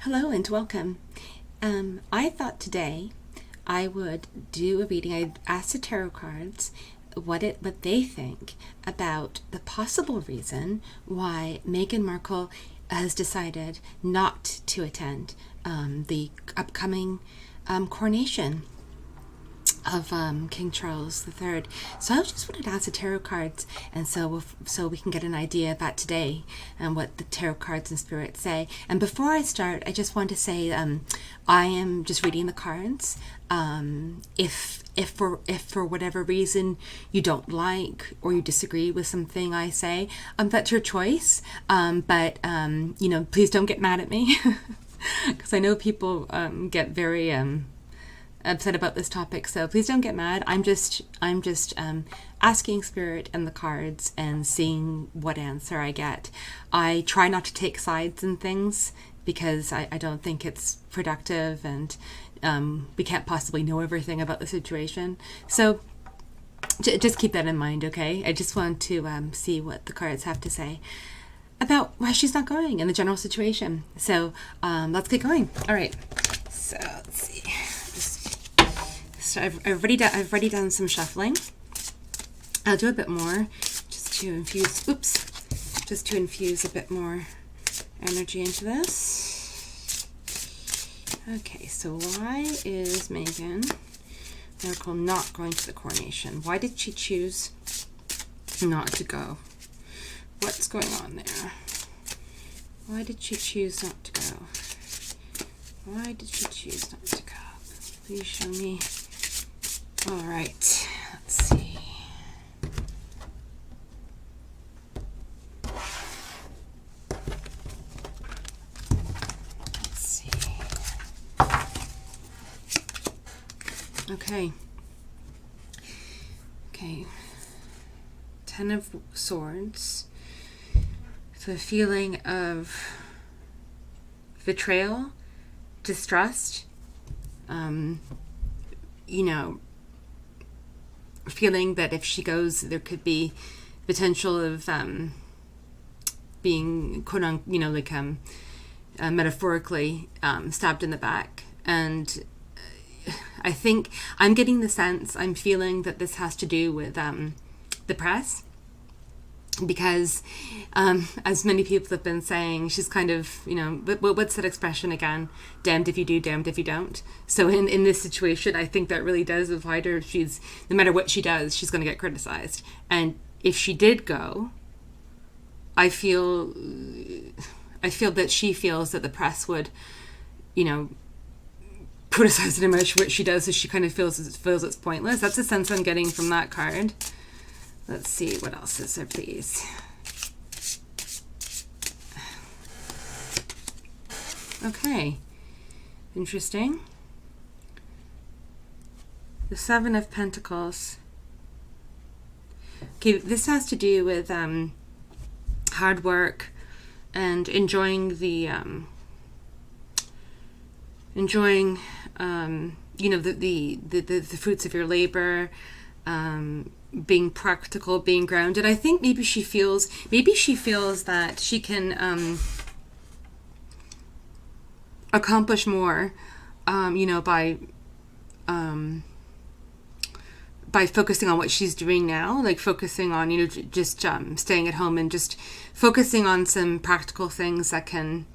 Hello and welcome. I thought today I would do a reading. I asked the tarot cards what they think about the possible reason why Meghan Markle has decided not to attend the upcoming coronation of King Charles III. So I just wanted to ask the tarot cards, and so we can get an idea about today and what the tarot cards and spirits say. And before I start, I just want to say I am just reading the cards. If for whatever reason you don't like or you disagree with something I say, that's your choice. But please don't get mad at me because I know people get very upset about this topic, so please don't get mad. I'm just asking spirit and the cards and seeing what answer I get. I try not to take sides in things because I don't think it's productive, and we can't possibly know everything about the situation. So just keep that in mind, okay? I just want to see what the cards have to say about why she's not going in the general situation. So let's get going. All right. So let's see. So I've already done some shuffling. I'll do a bit more just to infuse a bit more energy into this. Okay, so why is Meghan Markle not going to the coronation? Why did she choose not to go? What's going on there? Why did she choose not to go? Why did she choose not to go? Please show me. All right, let's see. Let's see. Okay. 10 of Swords. So a feeling of betrayal, distrust, feeling that if she goes, there could be potential of being quote unquote, metaphorically stabbed in the back. And I think I'm getting the sense, I'm feeling that this has to do with the press, because as many people have been saying, she's kind of, what's that expression again? Damned if you do, damned if you don't. So in this situation, I think that really does apply to her. She's, no matter what she does, she's going to get criticized. And if she did go, I feel that she feels that the press would, criticize it no matter what she does, so she kind of feels it's pointless. That's the sense I'm getting from that card. Let's see, what else is there, please? Okay, interesting. The 7 of Pentacles. Okay, this has to do with hard work and enjoying the the fruits of your labor. Being practical, being grounded. I think maybe she feels that she can accomplish more, by focusing on what she's doing now, like focusing on, just staying at home and just focusing on some practical things that can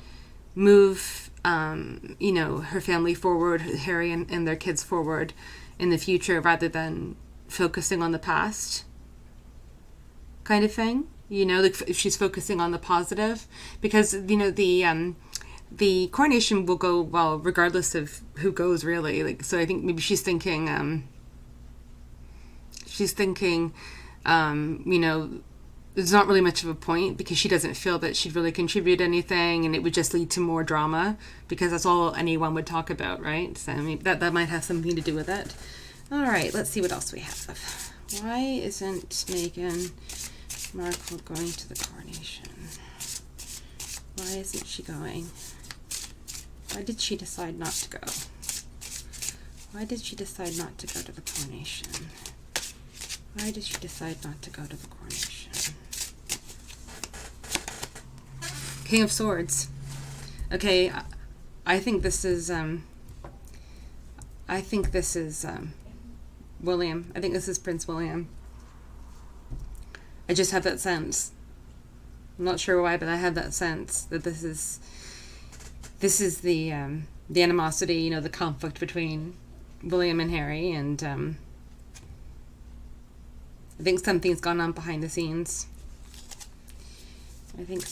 move, her family forward, Harry and their kids forward in the future, rather than focusing on the past kind of thing, like if she's focusing on the positive, because the coronation will go well regardless of who goes, really. Like, so I think maybe she's thinking there's not really much of a point, because she doesn't feel that she'd really contribute anything, and it would just lead to more drama, because that's all anyone would talk about, right? So I mean, that might have something to do with it. All right, let's see what else we have. Why isn't Meghan Markle going to the coronation? Why isn't she going? Why did she decide not to go? Why did she decide not to go to the coronation? Why did she decide not to go to the coronation? King of Swords. Okay, I think this is William. I think this is Prince William. I just have that sense. I'm not sure why, but I have that sense that this is the animosity, you know, the conflict between William and Harry, and I think something's gone on behind the scenes. I think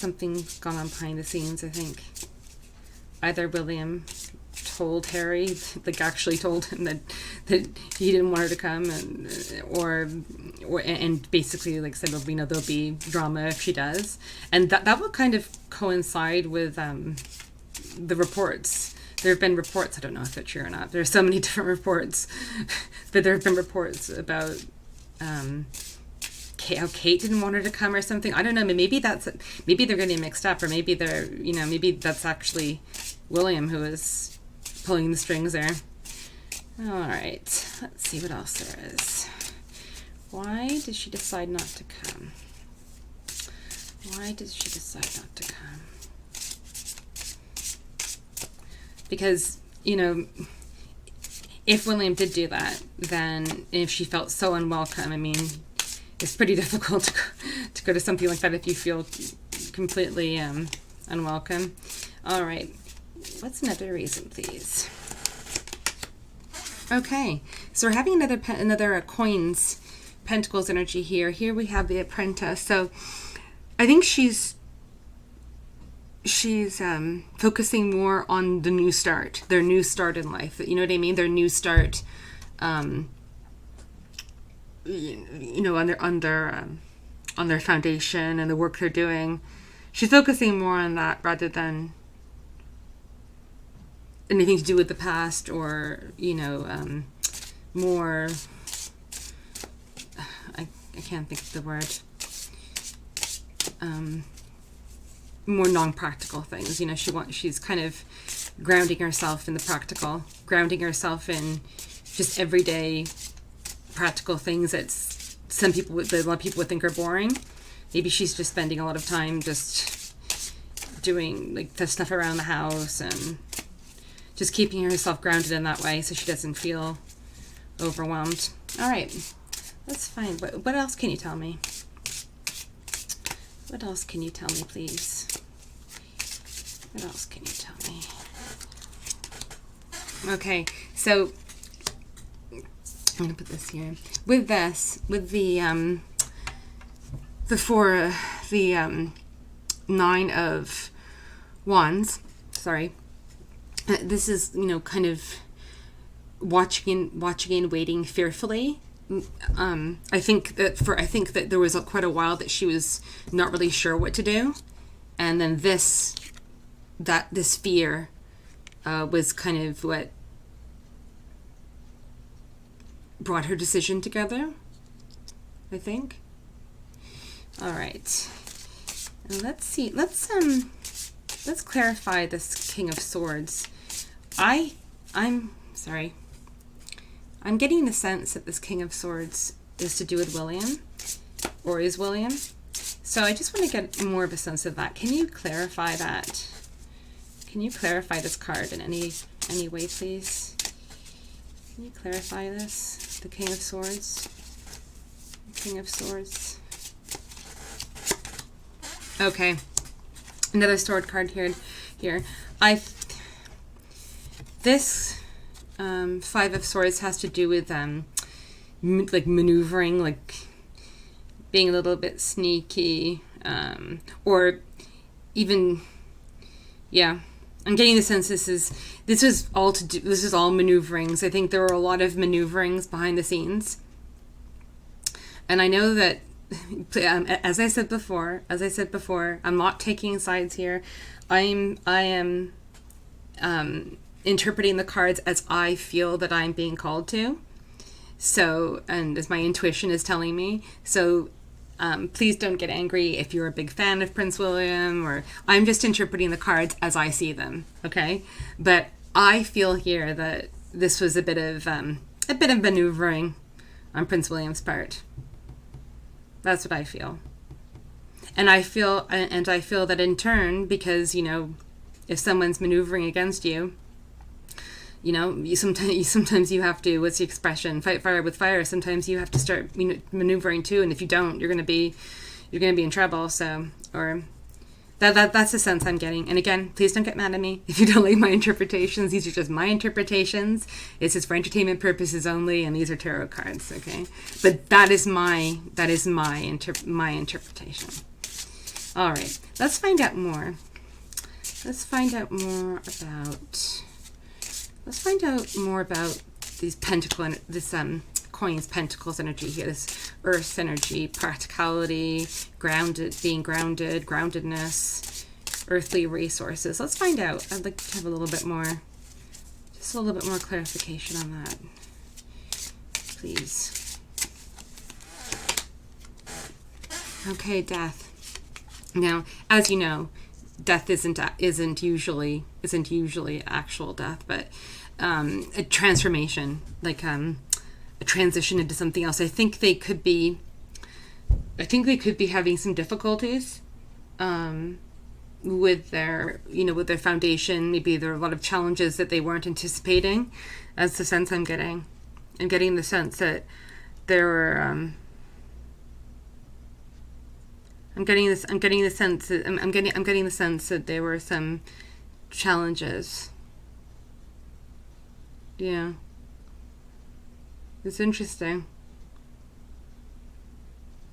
either William told Harry, like actually told him that he didn't want her to come, and basically like said, well, you know, there'll be drama if she does, and that will kind of coincide with the reports. There have been reports, I don't know if they're true or not. There's so many different reports, but there have been reports about how Kate didn't want her to come or something. I don't know. Maybe they're getting mixed up, or maybe maybe that's actually William who is pulling the strings there. All right, let's see what else there is. Why did she decide not to come? Because, you know, if William did do that, then if she felt so unwelcome, I mean, it's pretty difficult to go to something like that if you feel completely unwelcome. All right, what's another reason, please? Okay, so we're having another coins, pentacles energy here. Here we have the apprentice. So I think she's focusing more on the new start, their new start in life. You know what I mean? Their new start, you know, on their foundation and the work they're doing. She's focusing more on that rather than anything to do with the past, or, you know, more. I can't think of the word. More non-practical things, you know. She's kind of grounding herself in the practical, grounding herself in just everyday practical things that a lot of people would think are boring. Maybe she's just spending a lot of time just doing like the stuff around the house and just keeping herself grounded in that way, so she doesn't feel overwhelmed. All right, let's find what else can you tell me? What else can you tell me, please? What else can you tell me? Okay, so I'm gonna put this here. With the 9 of Wands. Sorry, this is, you know, kind of watching and waiting fearfully. I think that there was quite a while that she was not really sure what to do, and then this fear was kind of what brought her decision together, I think. All right, and let's see. Let's clarify this King of Swords. I'm sorry. I'm getting the sense that this King of Swords is to do with William, or is William. So I just want to get more of a sense of that. Can you clarify that? Can you clarify this card in any way, please? Can you clarify this? The King of Swords. The King of Swords. Okay. Another sword card here. This 5 of Swords has to do with like maneuvering, like being a little bit sneaky, or even, yeah. I'm getting the sense this is all maneuverings. I think there were a lot of maneuverings behind the scenes, and I know that, as I said before, I'm not taking sides here. I am interpreting the cards as I feel that I'm being called to. So, and as my intuition is telling me. So, please don't get angry if you're a big fan of Prince William, or I'm just interpreting the cards as I see them. Okay. But I feel here that this was a bit of maneuvering on Prince William's part. That's what I feel. And I feel that in turn, because, you know, if someone's maneuvering against you, sometimes you have to, what's the expression, fight fire with fire. Sometimes you have to start maneuvering too, and if you don't, you're going to be in trouble. So, or that's the sense I'm getting. And again, please don't get mad at me if you don't like my interpretations. These are just my interpretations. It's just for entertainment purposes only, and these are tarot cards, okay? But that is my interpretation. All right, let's find out more. Let's find out more about these coins, pentacles energy here, this earth energy, practicality, groundedness, earthly resources. Let's find out. I'd like to have a little bit more clarification on that, please. Okay, death. Now, as you know, death isn't usually actual death, but a transformation, like a transition into something else. I think they could be having some difficulties with their foundation. Maybe there are a lot of challenges that they weren't anticipating. That's the sense I'm getting. I'm getting the sense that there were I'm getting the sense that there were some challenges. Yeah. It's interesting.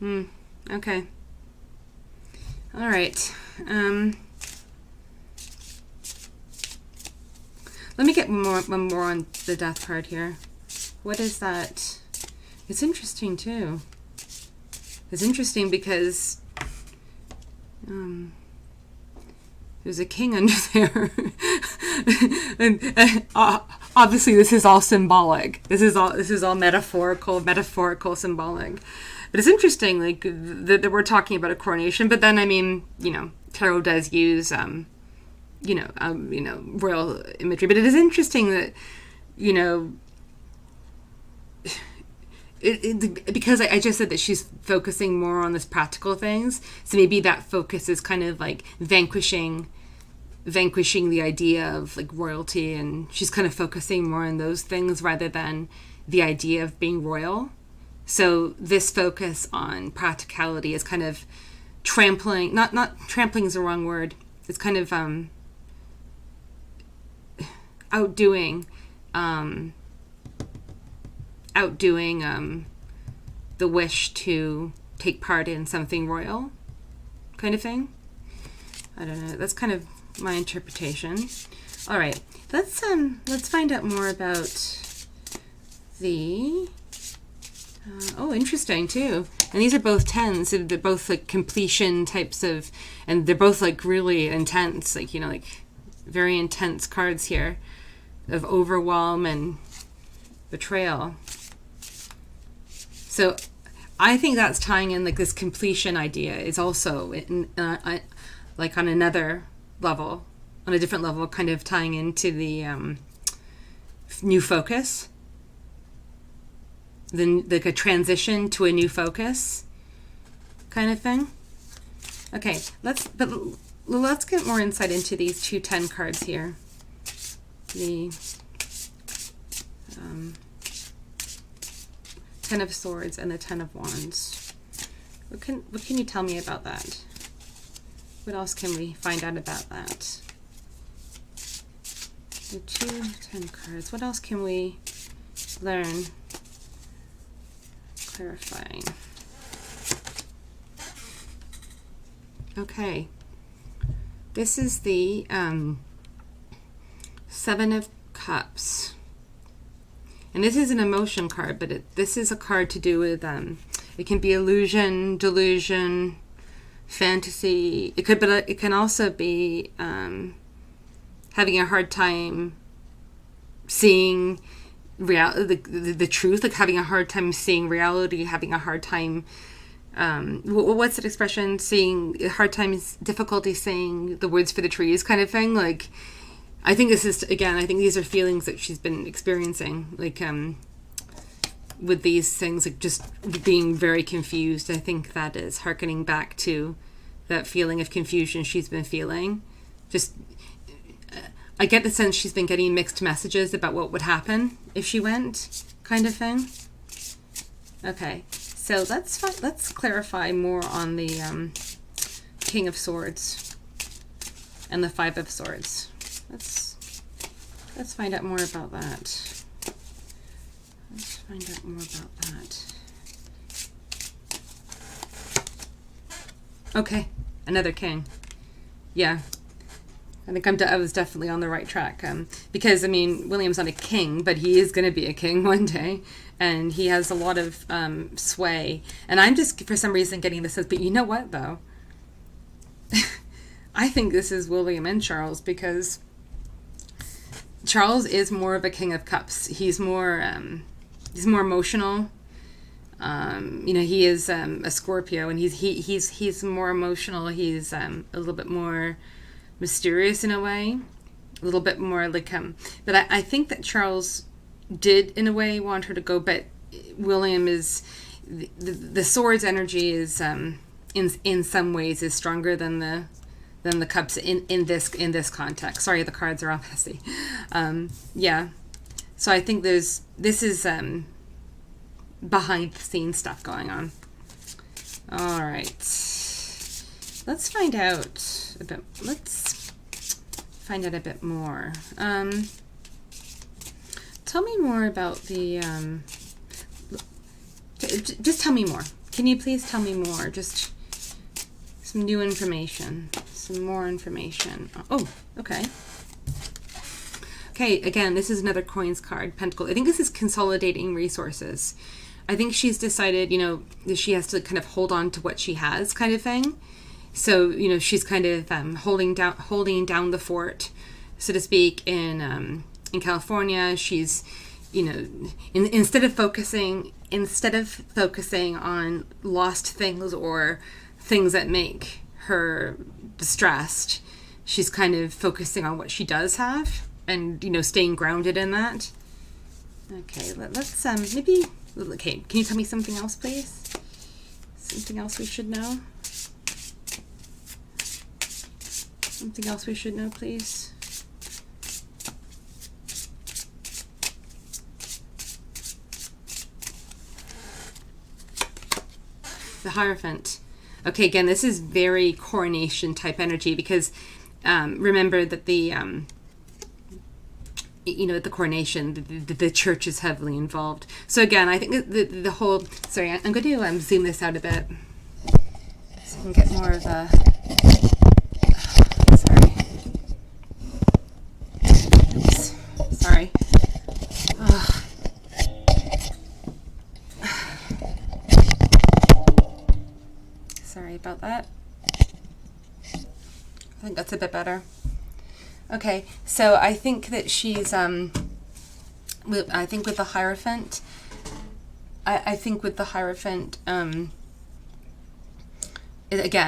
Okay. All right. Let me get one more on the death card here. What is that? It's interesting too. It's interesting because there's a king under there. and obviously this is all symbolic. This is all metaphorical, symbolic. But it's interesting, like that we're talking about a coronation. But then, I mean, tarot does use, royal imagery. But it is interesting that, because I just said that she's focusing more on this practical things. So maybe that focus is kind of like vanquishing the idea of like royalty, and she's kind of focusing more on those things rather than the idea of being royal. So this focus on practicality is kind of trampling, not trampling is the wrong word. It's kind of outdoing the wish to take part in something royal, kind of thing. I don't know. That's kind of my interpretation. All right, let's find out more about the. Interesting too. And these are both 10s. They're both like completion types of, and they're both like really intense, like like very intense cards here, of overwhelm and betrayal. So I think that's tying in, like, this completion idea is also like on another level, on a different level, kind of tying into the new focus, then like a transition to a new focus kind of thing. Okay, let's get more insight into these two 10 cards here. The 10 of Swords and the 10 of Wands. What can you tell me about that? What else can we find out about that? The 10 cards. What else can we learn? Clarifying. Okay. This is the 7 of Cups. And this is an emotion card, but this is a card to do with, it can be illusion, delusion, fantasy. It can also be having a hard time seeing the truth, like having a hard time seeing reality, having a hard time, what's that expression? Difficulty saying the words for the trees kind of thing. Like, I think these are feelings that she's been experiencing, like, with these things, like just being very confused. I think that is hearkening back to that feeling of confusion she's been feeling. Just, I get the sense she's been getting mixed messages about what would happen if she went, kind of thing. Okay, so let's clarify more on the King of Swords and the Five of Swords. Let's find out more about that. Let's find out more about that. Okay, another king. Yeah, I think I was definitely on the right track. Because, I mean, William's not a king, but he is going to be a king one day. And he has a lot of sway. And I'm just, for some reason, getting this sense. But you know what, though? I think this is William and Charles, because Charles is more of a King of Cups. He's more emotional. He is a Scorpio, and he's more emotional. He's a little bit more mysterious in a way, a little bit more like But I think that Charles did, in a way, want her to go. But William is the sword's energy is in some ways is stronger than the cups in this context. Sorry, the cards are all messy. Yeah, so I think this is behind the scenes stuff going on. All right, let's find out a bit. Let's find out a bit more. Tell me more about the. Just tell me more. Can you please tell me more? Just some new information. Some more information. Oh, okay. Okay, again, this is another coins card, Pentacle. I think this is consolidating resources. I think she's decided, that she has to kind of hold on to what she has, kind of thing. So, she's kind of holding down the fort, so to speak, in California. She's, instead of focusing on lost things or things that make her distressed, she's kind of focusing on what she does have and, staying grounded in that. Okay, let's maybe. Okay, can you tell me something else, please? Something else we should know? Something else we should know, please? The Hierophant. Okay, again, this is very Coronation type energy, because remember that the at the Coronation, the church is heavily involved. So again, I think the whole. Sorry, I'm going to zoom this out a bit so I can get more of a. Sorry. Oops. Sorry. Sorry about that. I think that's a bit better. Okay, so I think that she's, I think with the Hierophant, I think with the Hierophant, again,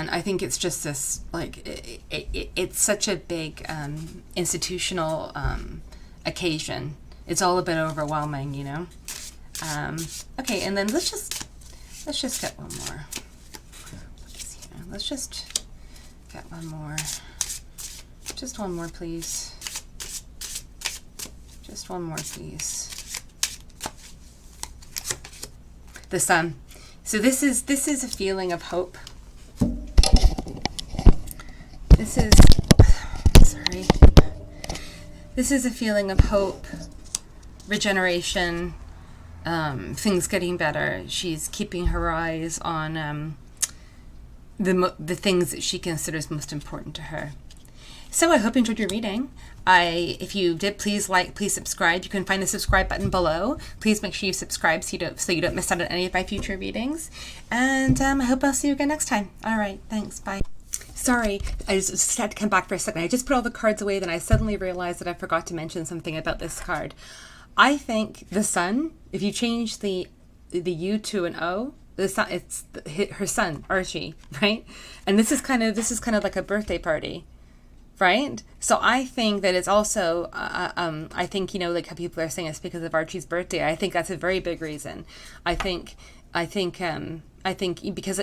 I think it's just this, like, it's such a big institutional occasion. It's all a bit overwhelming, Okay, and then let's just get one more. Let's just get one more. Just one more, please. Just one more, please. The Sun. So this is a feeling of hope. This is a feeling of hope, regeneration, things getting better. She's keeping her eyes on the things that she considers most important to her. So I hope you enjoyed your reading. If you did, please subscribe. You can find the subscribe button below. Please make sure you subscribe so you don't miss out on any of my future readings. And I hope I'll see you again next time. All right, thanks. Bye. Sorry, I just had to come back for a second. I just put all the cards away, then I suddenly realized that I forgot to mention something about this card. I think the Sun, if you change the U to an O, the Sun, it's her son, Archie, right? And this is kind of like a birthday party. Right? So I think that it's also, I think, like how people are saying it's because of Archie's birthday. I think that's a very big reason. I think because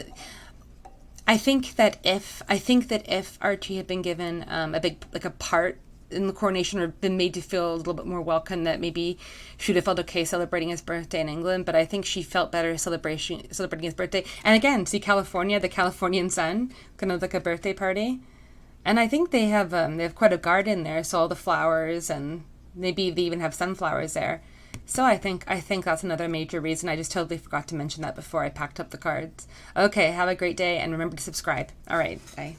I think that if Archie had been given a big, like a part in the coronation or been made to feel a little bit more welcome, that maybe she would have felt okay celebrating his birthday in England, but I think she felt better celebrating his birthday. And again, see California, the Californian sun, kind of like a birthday party. And I think they have quite a garden there, so all the flowers, and maybe they even have sunflowers there. So I think that's another major reason. I just totally forgot to mention that before I packed up the cards. Okay, have a great day and remember to subscribe. All right, bye.